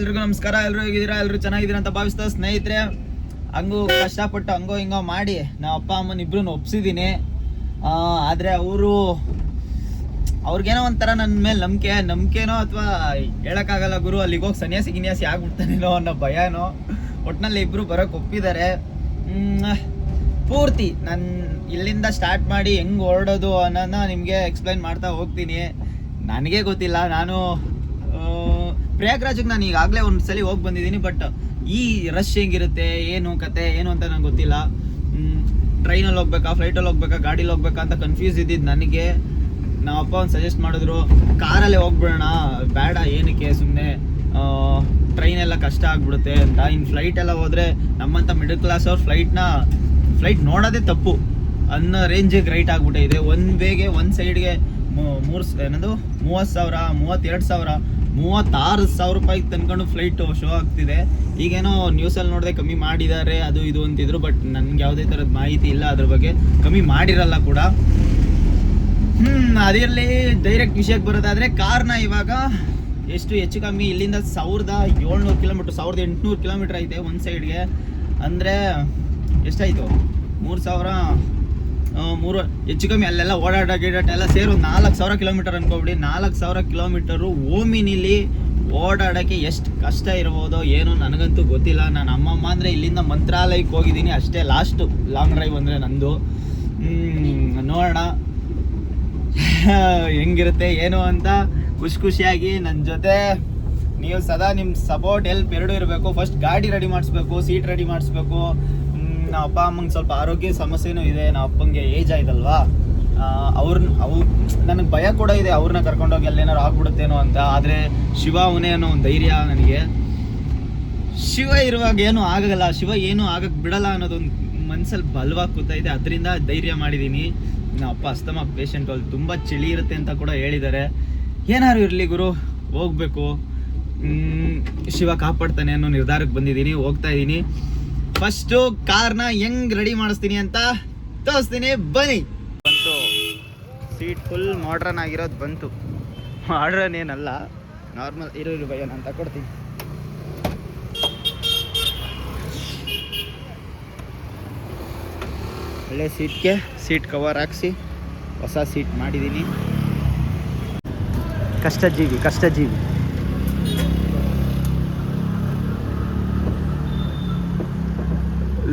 ಎಲ್ರಿಗೂ ನಮಸ್ಕಾರ. ಎಲ್ಲರೂ ಹೇಗಿದ್ದೀರಾ? ಎಲ್ಲರೂ ಚೆನ್ನಾಗಿದ್ದೀರಾ ಅಂತ ಭಾವಿಸ್ತಾ ಸ್ನೇಹಿತರೆ, ಹಂಗೂ ಕಷ್ಟಪಟ್ಟು ಹಂಗೋ ಹಿಂಗೋ ಮಾಡಿ ನಾವು ಅಪ್ಪ ಅಮ್ಮನ ಇಬ್ರು ಒಪ್ಸಿದ್ದೀನಿ. ಆದರೆ ಅವ್ರಿಗೇನೋ ಒಂಥರ ನನ್ನ ಮೇಲೆ ನಂಬಿಕೆನೋ ಅಥವಾ ಹೇಳೋಕ್ಕಾಗಲ್ಲ ಗುರು, ಅಲ್ಲಿಗೆ ಹೋಗಿ ಸನ್ಯಾಸಿ ಆಗ್ಬಿಡ್ತಾನೇನೋ ಅನ್ನೋ ಭಯನೋ. ಒಟ್ಟಿನಲ್ಲಿ ಇಬ್ಬರು ಬರೋಕ್ಕೆ ಒಪ್ಪಿದ್ದಾರೆ. ಪೂರ್ತಿ ನಾನು ಇಲ್ಲಿಂದ ಸ್ಟಾರ್ಟ್ ಮಾಡಿ ಹೆಂಗೆ ಹೊರಡೋದು ಅನ್ನೋದನ್ನ ನಿಮಗೆ ಎಕ್ಸ್ಪ್ಲೈನ್ ಮಾಡ್ತಾ ಹೋಗ್ತೀನಿ. ನನಗೆ ಗೊತ್ತಿಲ್ಲ, ನಾನು ಪ್ರಯಾಗ್ರಾಜ್ಗೆ ನಾನು ಈಗಾಗಲೇ ಒಂದು ಸಲ ಹೋಗಿ ಬಂದಿದ್ದೀನಿ. ಬಟ್ ಈ ರಶ್ ಹೆಂಗಿರುತ್ತೆ, ಏನು ಕತೆ ಏನು ಅಂತ ನಂಗೆ ಗೊತ್ತಿಲ್ಲ. ಟ್ರೈನಲ್ಲಿ ಹೋಗ್ಬೇಕಾ, ಫ್ಲೈಟಲ್ಲಿ ಹೋಗ್ಬೇಕಾ, ಗಾಡೀಲಿ ಹೋಗ್ಬೇಕಾ ಅಂತ ಕನ್ಫ್ಯೂಸ್ ಇದ್ದಿದ್ದು ನನಗೆ. ನಮ್ಮ ಅಪ್ಪ ಒಂದು ಸಜೆಸ್ಟ್ ಮಾಡಿದ್ರು, ಕಾರಲ್ಲೇ ಹೋಗ್ಬಿಡೋಣ, ಬೇಡ ಏನಕ್ಕೆ ಸುಮ್ಮನೆ ಟ್ರೈನೆಲ್ಲ ಕಷ್ಟ ಆಗ್ಬಿಡುತ್ತೆ ಅಂತ. ಇನ್ನು ಫ್ಲೈಟೆಲ್ಲ ಹೋದರೆ ನಮ್ಮಂಥ ಮಿಡಲ್ ಕ್ಲಾಸ್ ಅವ್ರು ಫ್ಲೈಟ್ ನೋಡೋದೇ ತಪ್ಪು ಅನ್ನೋ ರೇಂಜಿಗೆ ರೈಟ್ ಆಗ್ಬಿಟ್ಟಿದೆ. ಒಂದು ಬೇಗೆ ಒಂದು ಸೈಡ್ಗೆ 30,000, 32,000, 36,000 ರೂಪಾಯಿಗೆ ತಂದ್ಕೊಂಡು ಫ್ಲೈಟು ಶೋ ಆಗ್ತಿದೆ. ಈಗೇನೋ ನ್ಯೂಸಲ್ಲಿ ನೋಡಿದೆ ಕಮ್ಮಿ ಮಾಡಿದ್ದಾರೆ ಅದು ಇದು ಅಂತಿದ್ರು. ಬಟ್ ನನಗೆ ಯಾವುದೇ ಥರದ ಮಾಹಿತಿ ಇಲ್ಲ ಅದ್ರ ಬಗ್ಗೆ, ಕಮ್ಮಿ ಮಾಡಿರಲ್ಲ ಕೂಡ. ಅದಿರಲಿ, ಡೈರೆಕ್ಟ್ ವಿಷಯಕ್ಕೆ ಬರೋದಾದರೆ, ಕಾರ್ನ ಇವಾಗ ಹೆಚ್ಚು ಕಮ್ಮಿ ಇಲ್ಲಿಂದ 1,700 ಕಿಲೋಮೀಟ್ರ್, 1,800 ಕಿಲೋಮೀಟ್ರ್ ಐತೆ ಒಂದು ಸೈಡ್ಗೆ. ಅಂದರೆ ಎಷ್ಟಾಯಿತು, 3,000 ಹೆಚ್ಚು ಕಮ್ಮಿ ಅಲ್ಲೆಲ್ಲ ಓಡಾಟ ಸೇರಿ ಒಂದು 4,000 ಕಿಲೋಮೀಟರ್ ಅನ್ಕೊಬಿಡಿ. 4,000 ಕಿಲೋಮೀಟರು ಓಮಿನಿಲಿ ಓಡಾಡೋಕ್ಕೆ ಎಷ್ಟು ಕಷ್ಟ ಇರ್ಬೋದೋ ಏನೋ ನನಗಂತೂ ಗೊತ್ತಿಲ್ಲ. ನಾನು ಅಮ್ಮಮ್ಮ ಅಂದರೆ ಇಲ್ಲಿಂದ ಮಂತ್ರಾಲಯಕ್ಕೆ ಹೋಗಿದ್ದೀನಿ ಅಷ್ಟೇ, ಲಾಸ್ಟು ಲಾಂಗ್ ಡ್ರೈವ್ ಅಂದರೆ ನಂದು. ನೋಡೋಣ ಹೆಂಗಿರುತ್ತೆ ಏನು ಅಂತ. ಖುಷಿಯಾಗಿ ನನ್ನ ಜೊತೆ ನೀವು ಸದಾ ನಿಮ್ಮ ಸಪೋರ್ಟ್ ಹೆಲ್ಪ್ ಎರಡೂ ಇರಬೇಕು. ಫಸ್ಟ್ ಗಾಡಿ ರೆಡಿ ಮಾಡಿಸ್ಬೇಕು, ಸೀಟ್ ರೆಡಿ ಮಾಡಿಸ್ಬೇಕು. ನಮ್ಮ ಅಪ್ಪ ಅಮ್ಮಂಗೆ ಸ್ವಲ್ಪ ಆರೋಗ್ಯ ಸಮಸ್ಯೆನೂ ಇದೆ. ನಮ್ಮ ಅಪ್ಪಂಗೆ ಏಜ್ ಆಯ್ತಲ್ವಾ, ನನಗೆ ಭಯ ಕೂಡ ಇದೆ ಅವ್ರನ್ನ ಕರ್ಕೊಂಡೋಗಿ ಅಲ್ಲೇನಾರು ಆಗ್ಬಿಡುತ್ತೇನೋ ಅಂತ. ಆದರೆ ಶಿವ ಅವನೇ ಅನ್ನೋ ಒಂದು ಧೈರ್ಯ ನನಗೆ. ಶಿವ ಇರುವಾಗ ಏನೂ ಆಗಲ್ಲ, ಶಿವ ಏನೂ ಆಗಕ್ಕೆ ಬಿಡಲ್ಲ ಅನ್ನೋದೊಂದು ಮನಸ್ಸಲ್ಲಿ ಬಲವಾಗಿ ಕೂತೈತೆ. ಅದರಿಂದ ಧೈರ್ಯ ಮಾಡಿದ್ದೀನಿ. ನಮ್ಮ ಅಪ್ಪ ಅಸ್ತಮಾ ಪೇಷಂಟ್, ಅಲ್ಲಿ ತುಂಬ ಚಳಿ ಇರುತ್ತೆ ಅಂತ ಕೂಡ ಹೇಳಿದ್ದಾರೆ. ಏನಾರು ಇರಲಿ ಗುರು, ಹೋಗ್ಬೇಕು, ಶಿವ ಕಾಪಾಡ್ತಾನೆ ಅನ್ನೋ ನಿರ್ಧಾರಕ್ಕೆ ಬಂದಿದ್ದೀನಿ, ಹೋಗ್ತಾ ಇದ್ದೀನಿ. ಫಸ್ಟು ಕಾರ್ನ ಹೆಂಗ್ ರೆಡಿ ಮಾಡಿಸ್ತೀನಿ ಅಂತ ತೋರಿಸ್ತೀನಿ, ಬನ್ನಿ. ಬಂತು ಸೀಟ್, ಫುಲ್ ಮಾಡ್ರನ್ ಆಗಿರೋದು ಬಂತು. ಮಾಡ್ರನ್ ಏನಲ್ಲ, ನಾರ್ಮಲ್ ಇರೋ ಭಯ ನಾನು ತಗೊಡ್ತೀನಿ. ಒಳ್ಳೆ ಸೀಟ್ಗೆ ಸೀಟ್ ಕವರ್ ಹಾಕ್ಸಿ ಹೊಸ ಸೀಟ್ ಮಾಡಿದ್ದೀನಿ. ಕಷ್ಟಜೀವಿ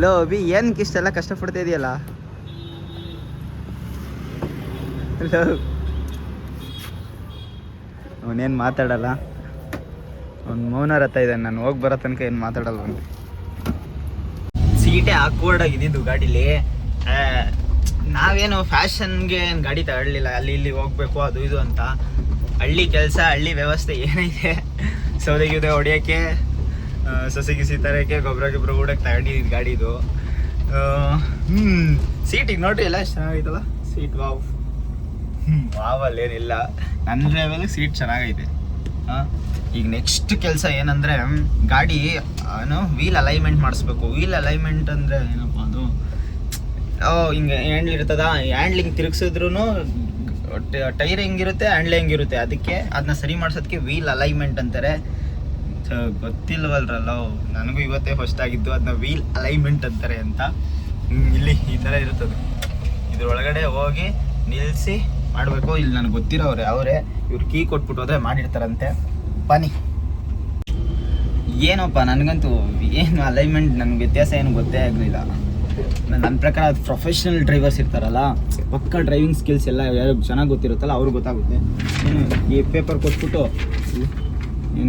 ಲೋ ಅಭಿ, ಏನಕ್ಕೆ ಇಷ್ಟೆಲ್ಲ ಕಷ್ಟಪಡ್ತಾ ಇದೆಯಲ್ಲ? ಲೋ ಅವನೇನು ಮಾತಾಡಲ್ಲ, ಅವ್ನು ಮೌನ ರಥ ಇದ್ದಾನೆ. ನಾನು ಹೋಗಿ ಬರೋ ತನಕ ಏನು ಮಾತಾಡಲ್ಲ ಅವನು. ಸೀಟೇ ಆಕ್ವರ್ಡ್ ಆಗಿದ್ದು ಗಾಡೀಲಿ. ನಾವೇನು ಫ್ಯಾಷನ್ಗೆ ಏನು ಗಾಡಿ ತಗೊಳ್ಳಿಲ್ಲ, ಅಲ್ಲಿ ಇಲ್ಲಿ ಹೋಗ್ಬೇಕು ಅದು ಇದು ಅಂತ. ಹಳ್ಳಿ ಕೆಲಸ, ಹಳ್ಳಿ ವ್ಯವಸ್ಥೆ ಏನೈತೆ, ಸೌದೆ ಹೊಡಿಯೋಕ್ಕೆ, ಸೊಸೆ ಗಿಸಿ ತರೋಕ್ಕೆ, ಗೊಬ್ಬರ ಹೂಡಕ್ಕೆ ತಗೊಂಡಿದ್ದು ಗಾಡಿದು. ಸೀಟಿಗೆ ನೋಡ್ರಿ ಎಲ್ಲ ಎಷ್ಟು ಚೆನ್ನಾಗೈತಲ್ಲ ಸೀಟ್. ವಾವಲ್ಲಿ ಏನಿಲ್ಲ, ನನ್ನ ಡ್ರೈವಲ್ಲಿ ಸೀಟ್ ಚೆನ್ನಾಗೈತೆ. ಈಗ ನೆಕ್ಸ್ಟ್ ಕೆಲಸ ಏನಂದರೆ, ಗಾಡಿ ವೀಲ್ ಅಲೈನ್ಮೆಂಟ್ ಮಾಡಿಸ್ಬೇಕು. ವೀಲ್ ಅಲೈನ್ಮೆಂಟ್ ಅಂದರೆ ಏನಪ್ಪ ಅದು, ಹಿಂಗೆ ಹ್ಯಾಂಡ್ಲ್ ಇರ್ತದ, ಹ್ಯಾಂಡ್ಲಿಂಗ್ ತಿರುಗಿಸಿದ್ರು ಟೈರ್ ಹೆಂಗಿರುತ್ತೆ, ಹ್ಯಾಂಡ್ಲ್ ಹೆಂಗಿರುತ್ತೆ, ಅದಕ್ಕೆ ಅದನ್ನ ಸರಿ ಮಾಡ್ಸೋದಕ್ಕೆ ವೀಲ್ ಅಲೈನ್ಮೆಂಟ್ ಅಂತಾರೆ. ಗೊತ್ತಿಲ್ವಲ್ರಲ್ಲ, ನನಗೂ ಇವತ್ತೇ ಫಸ್ಟ್ ಆಗಿದ್ದು ಅದನ್ನ ವೀಲ್ ಅಲೈನ್ಮೆಂಟ್ ಅಂತಾರೆ ಅಂತ. ಇಲ್ಲಿ ಈ ಥರ ಇರುತ್ತದೆ, ಇದ್ರೊಳಗಡೆ ಹೋಗಿ ನಿಲ್ಲಿಸಿ ಮಾಡಬೇಕು. ಇಲ್ಲಿ ನನಗೆ ಗೊತ್ತಿರೋರೆ ಇವ್ರು ಕೀ ಕೊಟ್ಬಿಟ್ಟು ಹೋದರೆ ಮಾಡಿರ್ತಾರಂತೆ. ಬನ್ನಿ. ಏನಪ್ಪ ನನಗಂತೂ ಏನು ಅಲೈನ್ಮೆಂಟ್ ನನಗೆ ವ್ಯತ್ಯಾಸ ಏನು ಗೊತ್ತೇ ಆಗಲಿಲ್ಲ. ನನ್ನ ಪ್ರಕಾರ ಅದು ಪ್ರೊಫೆಷ್ನಲ್ ಡ್ರೈವರ್ಸ್ ಇರ್ತಾರಲ್ಲ, ಪಕ್ಕ ಡ್ರೈವಿಂಗ್ ಸ್ಕಿಲ್ಸ್ ಎಲ್ಲ ಯಾರು ಚೆನ್ನಾಗಿ ಗೊತ್ತಿರುತ್ತಲ್ಲ ಅವ್ರಿಗೆ ಗೊತ್ತಾಗುತ್ತೆ. ಈ ಪೇಪರ್ ಕೊಟ್ಬಿಟ್ಟು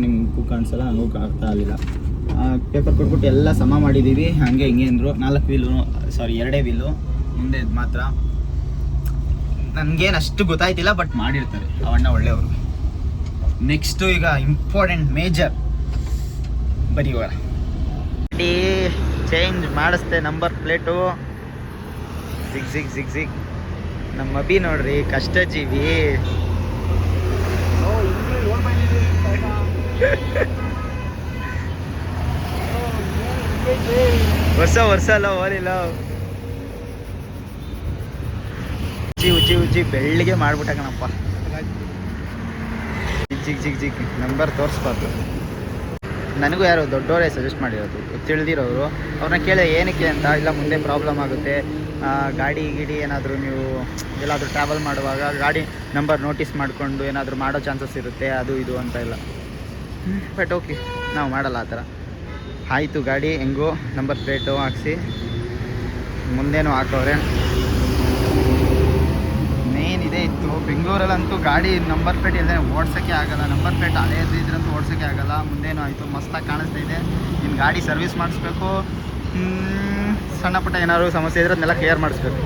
ನಿಮಗೂ ಕಾಣಿಸಲ್ಲ, ನನಗೂ ಕಾಣ್ತಾ ಆಗಲಿಲ್ಲ. ಪೇಪರ್ ಕೊಟ್ಬಿಟ್ಟು ಎಲ್ಲ ಸಮ ಮಾಡಿದ್ದೀವಿ, ಹಾಗೆ ಹಿಂಗೆ ಅಂದರು. 4 ವೀಲು, ಸಾರಿ 2 ವೀಲು, ಮುಂದೆ ಮಾತ್ರ ನನಗೇನು ಅಷ್ಟು ಗೊತ್ತಾಯ್ತಿಲ್ಲ, ಬಟ್ ಮಾಡಿರ್ತಾರೆ ಅವಣ್ಣ ಒಳ್ಳೆಯವರು. ನೆಕ್ಸ್ಟು ಈಗ ಇಂಪಾರ್ಟೆಂಟ್ ಮೇಜರ್ ಬರೀವರ ಗಾಡಿ ಚೇಂಜ್ ಮಾಡಿಸ್ದೆ. ನಂಬರ್ ಪ್ಲೇಟು ಜಿಗ್ ನಮ್ಮ ಅಭಿ ನೋಡ್ರಿ, ಕಷ್ಟಜೀವಿ. ವರ್ಷ ಅಲ್ಲ ಓದಿಲ್ಲ. ಉಜ್ಜಿ ಬೆಳ್ಳಿಗೆ ಮಾಡ್ಬಿಟ್ಟ ಕಣಪ್ಪ. ಜಿಗ್ ನಂಬರ್ ತೋರಿಸ್ಬಾರ್ದು. ನನಗೂ ಯಾರು ದೊಡ್ಡವರೇ ಸಜೆಸ್ಟ್ ಮಾಡಿರೋದು, ತಿಳಿದಿರೋರು. ಅವ್ರನ್ನ ಕೇಳಿದೆ ಏನಕ್ಕೆ ಅಂತ. ಇಲ್ಲ ಮುಂದೆ ಪ್ರಾಬ್ಲಮ್ ಆಗುತ್ತೆ, ಗಾಡಿ ಏನಾದರೂ ನೀವು ಎಲ್ಲಾದರೂ ಟ್ರಾವೆಲ್ ಮಾಡುವಾಗ ಗಾಡಿ ನಂಬರ್ ನೋಟಿಸ್ ಮಾಡಿಕೊಂಡು ಏನಾದರೂ ಮಾಡೋ ಚಾನ್ಸಸ್ ಇರುತ್ತೆ, ಅದು ಇದು ಅಂತ ಇಲ್ಲ. ಬಟ್ ಓಕೆ, ನಾವು ಮಾಡಲ್ಲ ಆ ಥರ. ಆಯಿತು, ಗಾಡಿ ಹೆಂಗೋ ನಂಬರ್ ಪ್ಲೇಟು ಹಾಕ್ಸಿ ಮುಂದೇನೂ ಹಾಕವ್ರೆ. ಮೇನ್ ಇದೇ ಇತ್ತು. ಬೆಂಗಳೂರಲ್ಲಂತೂ ಗಾಡಿ ನಂಬರ್ ಪ್ಲೇಟ್ ಇಲ್ಲದೆ ಓಡ್ಸೋಕ್ಕೆ ಆಗಲ್ಲ. ನಂಬರ್ ಪ್ಲೇಟ್ ಹಳೆ ಇದ್ರಂತೂ ಓಡ್ಸೋಕ್ಕೆ ಆಗಲ್ಲ. ಮುಂದೇನೂ ಆಯಿತು, ಮಸ್ತಾಗಿ ಕಾಣಿಸ್ತಾ ಇದೆ. ಇನ್ನು ಗಾಡಿ ಸರ್ವಿಸ್ ಮಾಡಿಸ್ಬೇಕು, ಸಣ್ಣ ಪುಟ್ಟ ಏನಾದರೂ ಸಮಸ್ಯೆ ಇದ್ರೆ ಅದನ್ನೆಲ್ಲ ಕ್ಲಿಯರ್ ಮಾಡಿಸ್ಬೇಕು.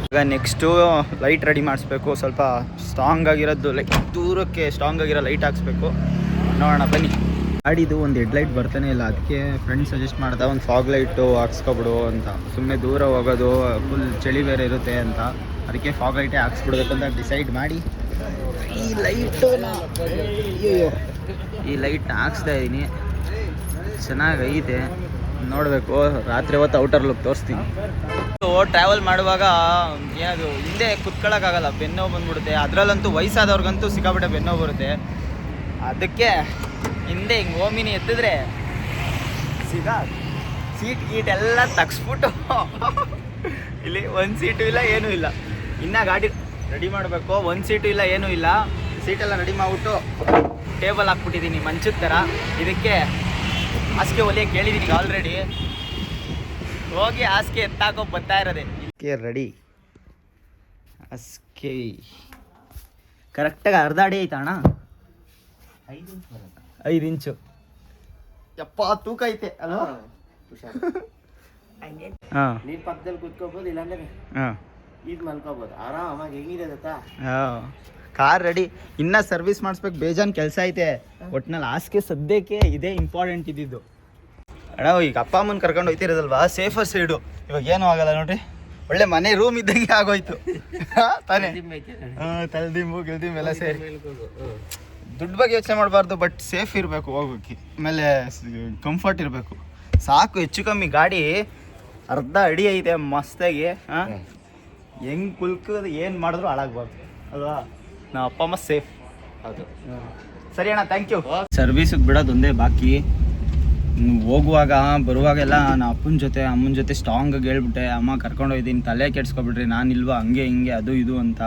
ಈಗ ನೆಕ್ಸ್ಟು ಲೈಟ್ ರೆಡಿ ಮಾಡಿಸ್ಬೇಕು. ಸ್ವಲ್ಪ ಸ್ಟ್ರಾಂಗ್ ಆಗಿರೋದು ದೂರಕ್ಕೆ ಸ್ಟ್ರಾಂಗ್ ಆಗಿರೋ ಲೈಟ್ ಹಾಕ್ಸ್ಬೇಕು. ನೋಡೋಣ ಬನ್ನಿ. ಗಾಡಿದು ಒಂದು ಹೆಡ್ಲೈಟ್ ಬರ್ತಾನೆ ಇಲ್ಲ, ಅದಕ್ಕೆ ಫ್ರೆಂಡ್ ಸಜೆಸ್ಟ್ ಮಾಡ್ದೆ ಒಂದು ಫಾಗ್ ಲೈಟು ಹಾಕ್ಸ್ಕೊಬಿಡು ಅಂತ. ಸುಮ್ಮನೆ ದೂರ ಹೋಗೋದು, ಫುಲ್ ಚಳಿ ಬೇರೆ ಇರುತ್ತೆ ಅಂತ, ಅದಕ್ಕೆ ಫಾಗ್ ಲೈಟೇ ಹಾಕ್ಸ್ಬಿಡ್ಬೇಕು ಅಂತ ಡಿಸೈಡ್ ಮಾಡಿ ಈ ಲೈಟ್ ಹಾಕ್ಸ್ತಾ ಇದ್ದೀನಿ. ಚೆನ್ನಾಗೈತೆ, ನೋಡಬೇಕು. ರಾತ್ರಿ ಹೊತ್ತು ಔಟರ್ ಲುಕ್ ತೋರಿಸ್ತೀನಿ. ಟ್ರಾವೆಲ್ ಮಾಡುವಾಗ ಏನದು ಹಿಂದೆ ಕುತ್ಕೊಳ್ಳೋಕ್ಕಾಗಲ್ಲ, ಬೆನ್ನೋವು ಬಂದ್ಬಿಡುತ್ತೆ. ಅದರಲ್ಲಂತೂ ವಯಸ್ಸಾದವ್ರಿಗಂತೂ ಸಿಕ್ಕಾಬಿಟ್ಟೆ ಬೆನ್ನೋವು ಬರುತ್ತೆ. ಅದಕ್ಕೆ ಹಿಂದೆ ಹಿಂಗೆ ಓಮಿನಿ ಎತ್ತಿದ್ರೆ ಸೀಟ್ ಗೀಟ್ ಎಲ್ಲ ತಗ್ಸ್ಬಿಟ್ಟು ಇಲ್ಲಿ ಒಂದು ಸೀಟು ಇಲ್ಲ, ಏನೂ ಇಲ್ಲ. ಇನ್ನು ಗಾಡಿ ರೆಡಿ ಮಾಡಬೇಕು. ಒಂದು ಸೀಟು ಇಲ್ಲ, ಏನೂ ಇಲ್ಲ. ಸೀಟೆಲ್ಲ ರೆಡಿ ಮಾಡಿಬಿಟ್ಟು ಟೇಬಲ್ ಹಾಕ್ಬಿಟ್ಟಿದ್ದೀನಿ ಮಂಚದ ಥರ. ಇದಕ್ಕೆ ಹಾಸಿಗೆ ಹೊಲಿಯಕ್ಕೆ ಕೇಳಿದ್ದೀನಿ ಆಲ್ರೆಡಿ. ಹೋಗಿ ಹಾಸಿಗೆ ಎತ್ತಾಕೋ ಬರ್ತಾ ಇರೋದೆ. ಇದಕ್ಕೆ ರೆಡಿ ಹಾಸಿಗೆ ಕರೆಕ್ಟಾಗಿ ಅರ್ಧ ಅಡಿ ಐತಾ ಅಣ್ಣ? 5 ಇಂಚು. ಯಪ್ಪ ತೂಕ ಐತೆ ಅಲ್ವಾ? ನೀನ್ ಪಕ್ಕದಲ್ಲಿ ಕುತ್ಕೋಬಹುದು, ಇಲ್ಲಾಂದ್ರೆ ಇದು ಮಲ್ಕೋಬಹುದು ಆರಾಮಾಗಿ. ಹೆಂಗಿದೆ ಗೊತ್ತಾ? Car ready. ಇನ್ನ ಸರ್ವಿಸ್ ಮಾಡಿಸ್ಬೇಕು, ಬೇಜಾನ್ ಕೆಲಸ ಐತೆ. ಒಟ್ನಲ್ಲಿ ಹಾಸಿಗೆ ಸದ್ಯಕ್ಕೆ ಇದೇ ಇಂಪಾರ್ಟೆಂಟ್ ಇದ್ದಿದ್ದು. ಅಣ್ಣ ಈಗ ಅಪ್ಪ ಅಮ್ಮನ ಕರ್ಕೊಂಡು ಹೋಯ್ತಿರೋದಲ್ವಾ, ಸೇಫರ್ ಸೈಡು. ಇವಾಗ ಏನೂ ಆಗಲ್ಲ ನೋಡ್ರಿ, ಒಳ್ಳೆ ಮನೆ ರೂಮ್ ಇದ್ದಂಗೆ ಆಗೋಯ್ತು ತಾನೇ. ತಲೆದಿಂಬು ಗಿಲ್ದಿಂಬು ಎಲ್ಲ ಸೇರಿ. ದುಡ್ಡು ಬಗ್ಗೆ ಯೋಚನೆ ಮಾಡಬಾರ್ದು, ಬಟ್ ಸೇಫ್ ಇರಬೇಕು ಹೋಗೋಕ್ಕೆ. ಆಮೇಲೆ ಕಂಫರ್ಟ್ ಇರಬೇಕು ಸಾಕು. ಹೆಚ್ಚು ಕಮ್ಮಿ ಗಾಡಿ ಅರ್ಧ ಅಡಿ ಐತೆ ಮಸ್ತಾಗಿ. ಹೆಂಗೆ ಕುಲ್ಕೋದು ಏನು ಮಾಡಿದ್ರು ಹಾಳಾಗ್ಬಾರ್ದು ಅಲ್ವಾ? ನಾವು ಅಪ್ಪ ಅಮ್ಮ ಸೇಫ್. ಹೌದು, ಸರಿ ಅಣ್ಣ, ಥ್ಯಾಂಕ್ ಯು. ಸರ್ವಿಸಿಗೆ ಬಿಡೋದು ಒಂದೇ ಬಾಕಿ. ಹೋಗುವಾಗ ಬರುವಾಗೆಲ್ಲ ನಾ ಅಪ್ಪನ ಜೊತೆ ಅಮ್ಮನ ಜೊತೆ ಸ್ಟ್ರಾಂಗಾಗಿ ಹೇಳ್ಬಿಟ್ಟೆ, ಅಮ್ಮ ಕರ್ಕೊಂಡೋಗಿದ್ದೀನಿ, ತಲೆ ಕೆಡ್ಸ್ಕೊಬಿಟ್ರಿ, ನಾನಿಲ್ವಾ ಹಂಗೆ ಹಿಂಗೆ ಅದು ಇದು ಅಂತ.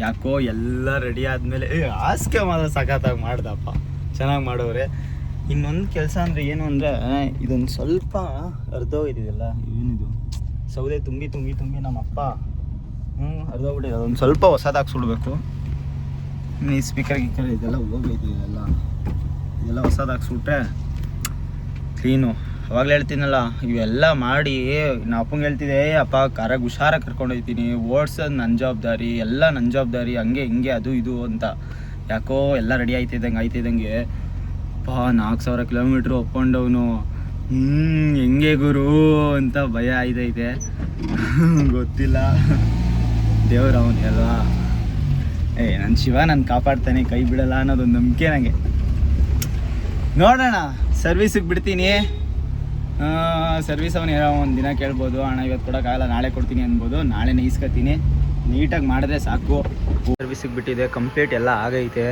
ಯಾಕೋ ಎಲ್ಲ ರೆಡಿ ಆದಮೇಲೆ ಹಾಸಿಗೆ ಮಾತ್ರ ಸಖತ್ತಾಗಿ ಮಾಡ್ದಪ್ಪ, ಚೆನ್ನಾಗಿ ಮಾಡೋರೆ. ಇನ್ನೊಂದು ಕೆಲಸ ಅಂದರೆ ಏನು ಅಂದರೆ, ಇದೊಂದು ಸ್ವಲ್ಪ ಅರ್ಧೋಗಿದ್ದಿಲ್ಲ. ಏನಿದು ಸೌದೆ ತುಂಬಿ ತುಂಬಿ ತುಂಬಿ ನಮ್ಮಪ್ಪ ಅರ್ಧೋಗ್ಬಿಟ್ಟಿದೆ. ಅದೊಂದು ಸ್ವಲ್ಪ ಹೊಸದಾಗಿ ಸುಡಬೇಕು. ಈ ಸ್ಪೀಕರ್ ಗೀಕರ್ ಇದೆಲ್ಲ ಹೋಗೈತೆ, ಇದೆಲ್ಲ ಹೊಸದಾಗಿ ಸುಟ್ರೆ ಕ್ಲೀನು. ಅವಾಗಲೇ ಹೇಳ್ತೀನಲ್ಲ, ಇವೆಲ್ಲ ಮಾಡಿ ನಾ ಅಪ್ಪಂಗೆ ಹೇಳ್ತಿದ್ದೆ, ಅಪ್ಪ ಕಾರಾಗ ಹುಷಾರಾಗಿ ಕರ್ಕೊಂಡು ಹೋಗ್ತೀನಿ, ಓಡ್ಸೋದು ನನ್ನ ಜವಾಬ್ದಾರಿ, ಎಲ್ಲ ನನ್ನ ಜವಾಬ್ದಾರಿ, ಹಂಗೆ ಹಿಂಗೆ ಅದು ಇದು ಅಂತ. ಯಾಕೋ ಎಲ್ಲ ರೆಡಿ ಆಯ್ತಿದ್ದಂಗೆ 4,000 ಕಿಲೋಮೀಟ್ರು ಅಪ್ ಆ್ಯಂಡ್ ಡೌನು. ಹೆಂಗೆ ಗುರು ಅಂತ ಭಯ ಆಯ್ತೈತೆ. ಗೊತ್ತಿಲ್ಲ, ದೇವ್ರು ಅವನೇ ಅಲ್ವಾ. ನನ್ನ ಶಿವ ನನ್ನ ಕಾಪಾಡ್ತಾನೆ, ಕೈ ಬಿಡಲ್ಲ ಅನ್ನೋದೊಂದು ನಂಬಿಕೆ ನನಗೆ. ನೋಡೋಣ, ಸರ್ವಿಸಿಗೆ ಬಿಡ್ತೀನಿ. ಸರ್ವಿಸ್ ಅವನು ಒಂದು ದಿನ ಕೇಳ್ಬೋದು, ಅಣ್ಣ ಇವತ್ತು ಕೊಡೋಕ್ಕಾಗಲ್ಲ ನಾಳೆ ಕೊಡ್ತೀನಿ ಅನ್ಬೋದು. ನಾಳೆ ಇಸ್ಕೊತೀನಿ, ನೀಟಾಗಿ ಮಾಡಿದ್ರೆ ಸಾಕು. ಸರ್ವಿಸಿಗೆ ಬಿಟ್ಟಿದೆ, ಕಂಪ್ಲೀಟ್ ಎಲ್ಲ ಆಗೈತೆ.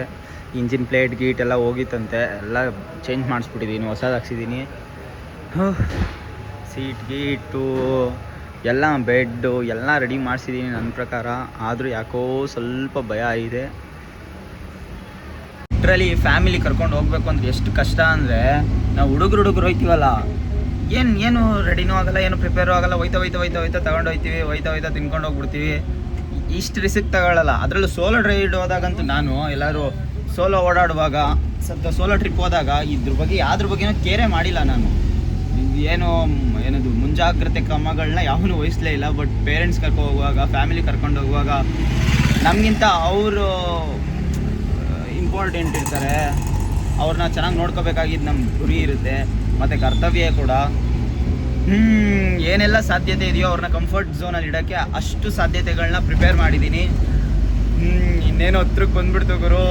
ಇಂಜಿನ್ ಪ್ಲೇಟ್ ಗೀಟ್ ಎಲ್ಲ ಹೋಗಿತ್ತಂತೆ, ಎಲ್ಲ ಚೇಂಜ್ ಮಾಡಿಸ್ಬಿಟ್ಟಿದ್ದೀನಿ, ಹೊಸದು ಹಾಕ್ಸಿದ್ದೀನಿ. ಸೀಟ್ ಗೀಟು ಎಲ್ಲ, ಬೆಡ್ಡು ಎಲ್ಲ ರೆಡಿ ಮಾಡಿಸಿದ್ದೀನಿ ನನ್ನ ಪ್ರಕಾರ. ಆದರೂ ಯಾಕೋ ಸ್ವಲ್ಪ ಭಯ ಇದೆ. ಲಿಟ್ರಲಿ ಫ್ಯಾಮಿಲಿ ಕರ್ಕೊಂಡು ಹೋಗ್ಬೇಕು ಅಂದ್ರೆ ಎಷ್ಟು ಕಷ್ಟ ಅಂದರೆ, ನಾವು ಹುಡುಗರು ಹೋಯ್ತೀವಲ್ಲ, ಏನು ರೆಡಿನೂ ಆಗಲ್ಲ, ಏನು ಪ್ರಿಪೇರು ಆಗಲ್ಲ. ಹೋಯ್ತಾ ತಗೊಂಡು ಹೋಗ್ತೀವಿ, ಹೋಯ್ತಾ ತಿನ್ಕೊಂಡು ಹೋಗ್ಬಿಡ್ತೀವಿ. ಇಷ್ಟು ರಿಸ್ಕ್ ತಗೊಳ್ಳಲ್ಲ. ಅದರಲ್ಲೂ ಸೋಲೋ ರೈಡ್ ಹೋದಾಗಂತೂ, ನಾನು ಎಲ್ಲರೂ ಸೋಲೋ ಓಡಾಡುವಾಗ, ಸೋಲೋ ಟ್ರಿಪ್ ಹೋದಾಗ ಇದ್ರ ಬಗ್ಗೆ ಯಾವ್ದ್ರ ಬಗ್ಗೆನೂ ಕೇರೇ ಮಾಡಿಲ್ಲ ನಾನು. ಏನದು ಮುಂಜಾಗ್ರತೆ ಕ್ರಮಗಳನ್ನ ಯಾವನು ವಹಿಸಲೇ ಇಲ್ಲ. ಬಟ್ ಪೇರೆಂಟ್ಸ್ ಕರ್ಕೊಂಡು ಹೋಗುವಾಗ, ಫ್ಯಾಮಿಲಿ ಕರ್ಕೊಂಡು ಹೋಗುವಾಗ ನಮಗಿಂತ ಅವರು ಇಂಪಾರ್ಟೆಂಟ್ ಇರ್ತಾರೆ. ಅವ್ರನ್ನ ಚೆನ್ನಾಗಿ ನೋಡ್ಕೋಬೇಕಾಗಿದ್ದು ನಮ್ಮ ಗುರಿ ಇರುತ್ತೆ, ಮತ್ತು ಕರ್ತವ್ಯ ಕೂಡ. ಏನೆಲ್ಲ ಸಾಧ್ಯತೆ ಇದೆಯೋ ಅವ್ರನ್ನ ಕಂಫರ್ಟ್ ಝೋನಲ್ಲಿ ಇಡೋಕ್ಕೆ ಅಷ್ಟು ಸಾಧ್ಯತೆಗಳನ್ನ ಪ್ರಿಪೇರ್ ಮಾಡಿದ್ದೀನಿ. ಇನ್ನೇನು ಹತ್ರಕ್ಕೆ ಬಂದ್ಬಿಡ್ತು ಗುರು.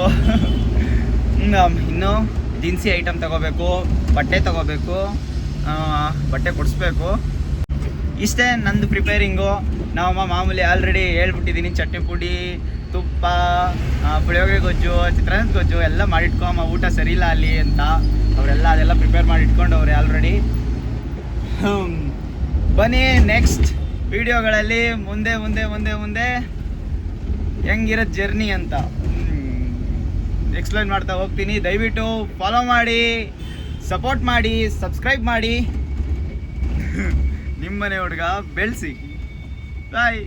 ಇನ್ನು ದಿನಸಿ ಐಟಮ್ ತಗೋಬೇಕು, ಬಟ್ಟೆ ತಗೋಬೇಕು, ಬಟ್ಟೆ ಕೊಡಿಸ್ಬೇಕು. ಇಷ್ಟೇ ನಂದು ಪ್ರಿಪೇರಿಂಗು. ನಾವಮ್ಮ ಮಾಮೂಲಿ ಆಲ್ರೆಡಿ ಹೇಳ್ಬಿಟ್ಟಿದ್ದೀನಿ, ಚಟ್ನಿ ಪುಡಿ, ತುಪ್ಪ, ಪುಳಿಯೋಗರೆ ಗೊಜ್ಜು, ಚಿತ್ರಾನ್ನದ ಗೊಜ್ಜು ಎಲ್ಲ ಮಾಡಿಟ್ಕೊ ಅಮ್ಮ, ಊಟ ಸರಿಯಿಲ್ಲ ಅಲ್ಲಿ ಅಂತ. ಅವ್ರು ಅವರೆಲ್ಲ ಅದೆಲ್ಲ ಪ್ರಿಪೇರ್ ಮಾಡಿ ಇಟ್ಕೊಂಡವ್ರೆ ಆಲ್ರೆಡಿ. ಬನ್ನಿ ನೆಕ್ಸ್ಟ್ ವಿಡಿಯೋಗಳಲ್ಲಿ ಮುಂದೆ ಮುಂದೆ ಮುಂದೆ ಮುಂದೆ ಹೆಂಗಿರೋದು ಜರ್ನಿ ಅಂತ ಎಕ್ಸ್ಪ್ಲೈನ್ ಮಾಡ್ತಾ ಹೋಗ್ತೀನಿ. ದಯವಿಟ್ಟು ಫಾಲೋ ಮಾಡಿ, ಸಪೋರ್ಟ್ ಮಾಡಿ, ಸಬ್ಸ್ಕ್ರೈಬ್ ಮಾಡಿ. ನಿಮ್ಮನೆ ಹುಡುಗ ಬೆಳೆಸಿ. ಬಾಯ್.